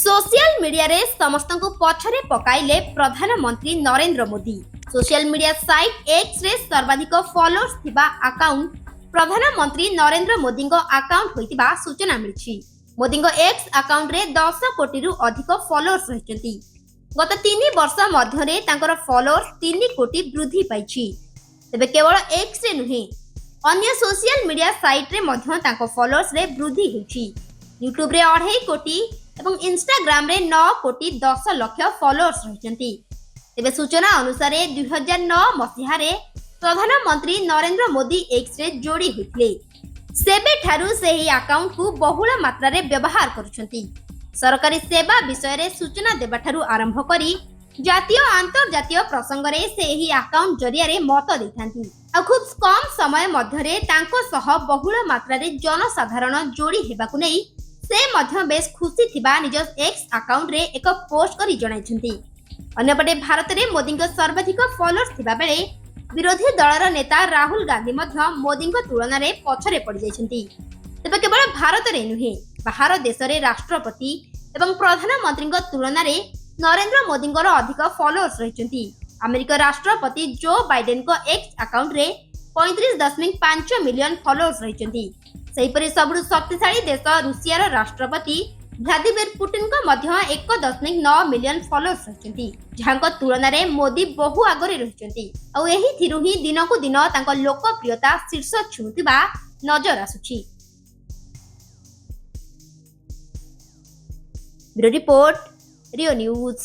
Social media रे समस्त को पछरे पकाइले प्रधानमंत्री Narendra Modi. Social media site X ray सर्वाधिक फॉलोअर्स थिबा अकाउंट प्रधानमंत्री नरेंद्र मोदी अकाउंट होइतिबा सूचना मिलछि। मोदी एक्स अकाउंट रे 10 कोटी रु अधिक फॉलोअर्स रहिसंती। गत 3 वर्ष मध्य रे तांकर फॉलोअर्स 3 कोटी वृद्धि पाइछि। तबे केवल एक्स रे नुहे अन्य सोशल मीडिया साइट रे मध्य तांको फॉलोअर्स रे वृद्धि होइछि। यूट्यूब रे 2.5 कोटी एवं इंस्टाग्राम रे 9 कोटी 10 लाख फॉलोअर्स रहिसंती। तेबे सूचना अनुसार 2009 मसीहा रे प्रधानमंत्री नरेंद्र मोदी एक्स रे जोड़ी होइतले। सेबे ठारू सेही अकाउंट को बहुल मात्रा रे व्यवहार करुछंती। सरकारी सेवा विषय रे सूचना देबा ठारू आरंभ करी जातीय अंतर्जातीय प्रसंग रे सेही अकाउंट जरिया रे मत दैथांती। आ खूब कम समय मध्य रे तांको सह बहुल मात्रा रे जनसाधारण जोड़ी हेबाकु नै से मध्य बेस खुशी थिबा निज एक्स अकाउंट रे एक पोस्ट करी जणाइछंती। अन्यपटे भारत रे मोदी सर्वाधिक फॉलोअर्स थिबा बेले विरोधी दलर नेता राहुल गांधी मध्य मोदी तुलना रे पछरे पड़ जाइछंती। तबे केवल भारत रे नुहे बाहर देश रे राष्ट्रपति एवं प्रधानमंत्री तुलना रे नरेंद्र मोदी अधिक फॉलोअर्स रहिछंती। अमेरिका राष्ट्रपति जो बाइडेन को एक्स अकाउंट रे 35.5 मिलियन फॉलोअर्स रहिछंती। सेहीपरि सबुठु शक्तिशाली देश रूसियार राष्ट्रपति व्लादिमीर पुतिन को मध्य 1.9 मिलियन फॉलोअर्स रहिछंती, जहांको तुलना रे मोदी बहु आगरे रहिछंती। आ एही थिरु ही दिनकु दिन तांको लोकप्रियता शीर्ष छुंतिबा नजर आसुछि। ब्यूरो रिपोर्ट रियो न्यूज।